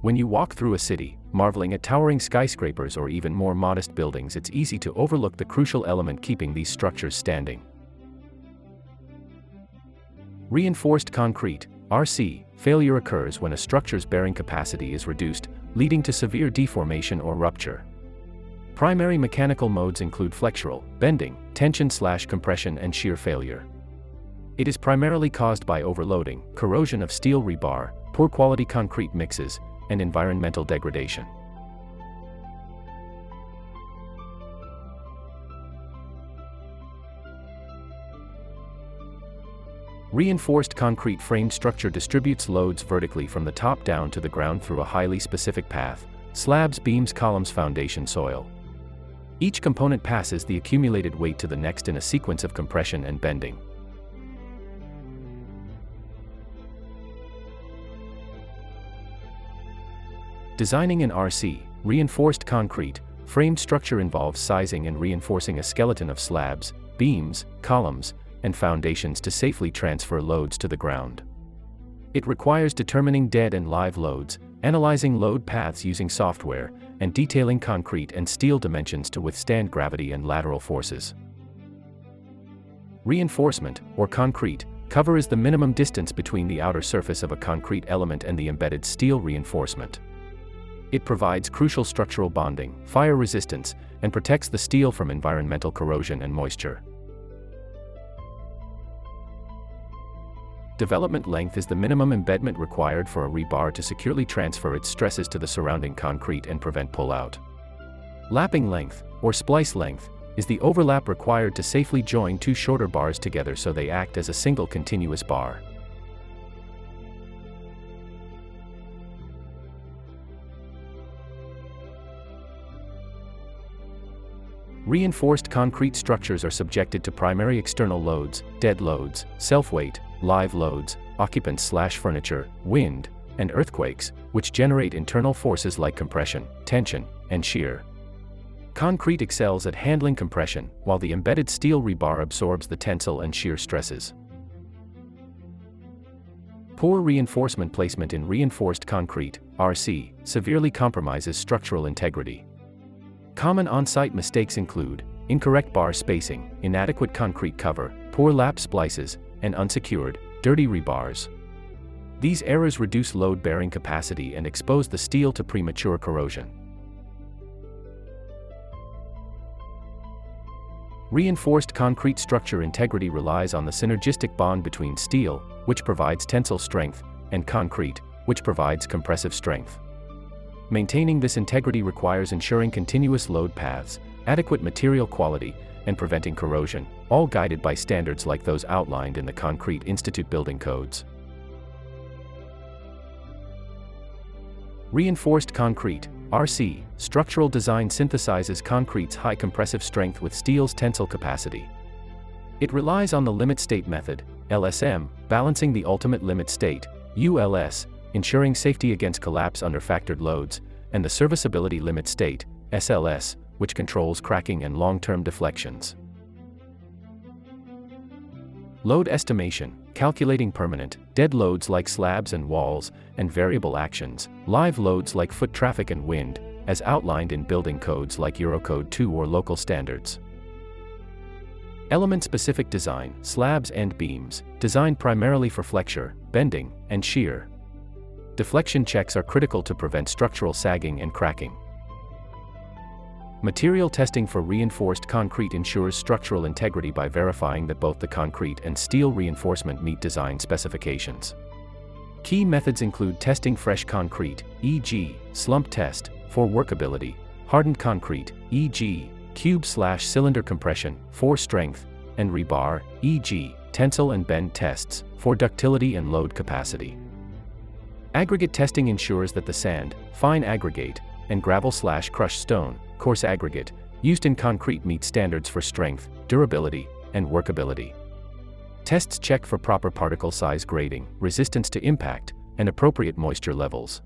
When you walk through a city, marveling at towering skyscrapers or even more modest buildings, it's easy to overlook the crucial element keeping these structures standing. Reinforced concrete, RC, failure occurs when a structure's bearing capacity is reduced, leading to severe deformation or rupture. Primary mechanical modes include flexural, bending, tension/compression, and shear failure. It is primarily caused by overloading, corrosion of steel rebar, poor quality concrete mixes, and environmental degradation. Reinforced concrete framed structure distributes loads vertically from the top down to the ground through a highly specific path: slabs, beams, columns, foundation, soil. Each component passes the accumulated weight to the next in a sequence of compression and bending. Designing an RC, reinforced concrete, framed structure involves sizing and reinforcing a skeleton of slabs, beams, columns, and foundations to safely transfer loads to the ground. It requires determining dead and live loads, analyzing load paths using software, and detailing concrete and steel dimensions to withstand gravity and lateral forces. Reinforcement, or concrete, cover is the minimum distance between the outer surface of a concrete element and the embedded steel reinforcement. It provides crucial structural bonding, fire resistance, and protects the steel from environmental corrosion and moisture. Development length is the minimum embedment required for a rebar to securely transfer its stresses to the surrounding concrete and prevent pull-out. Lapping length, or splice length, is the overlap required to safely join two shorter bars together so they act as a single continuous bar. Reinforced concrete structures are subjected to primary external loads, dead loads, self-weight, live loads, occupants/furniture, wind, and earthquakes, which generate internal forces like compression, tension, and shear. Concrete excels at handling compression, while the embedded steel rebar absorbs the tensile and shear stresses. Poor reinforcement placement in reinforced concrete, RC, severely compromises structural integrity. Common on-site mistakes include incorrect bar spacing, inadequate concrete cover, poor lap splices, and unsecured, dirty rebars. These errors reduce load-bearing capacity and expose the steel to premature corrosion. Reinforced concrete structure integrity relies on the synergistic bond between steel, which provides tensile strength, and concrete, which provides compressive strength. Maintaining this integrity requires ensuring continuous load paths, adequate material quality, and preventing corrosion, all guided by standards like those outlined in the Concrete Institute building codes. Reinforced concrete, RC, structural design synthesizes concrete's high compressive strength with steel's tensile capacity. It relies on the limit state method, LSM, balancing the ultimate limit state, ULS, ensuring safety against collapse under factored loads, and the serviceability limit state, SLS, which controls cracking and long-term deflections. Load estimation, calculating permanent, dead loads like slabs and walls, and variable actions, live loads like foot traffic and wind, as outlined in building codes like Eurocode 2 or local standards. Element-specific design, slabs and beams, designed primarily for flexure, bending, and shear. Deflection checks are critical to prevent structural sagging and cracking. Material testing for reinforced concrete ensures structural integrity by verifying that both the concrete and steel reinforcement meet design specifications. Key methods include testing fresh concrete, e.g., slump test, for workability, hardened concrete, e.g., cube/cylinder compression, for strength, and rebar, e.g., tensile and bend tests, for ductility and load capacity. Aggregate testing ensures that the sand, fine aggregate, and gravel/crushed stone, coarse aggregate, used in concrete meet standards for strength, durability, and workability. Tests check for proper particle size grading, resistance to impact, and appropriate moisture levels.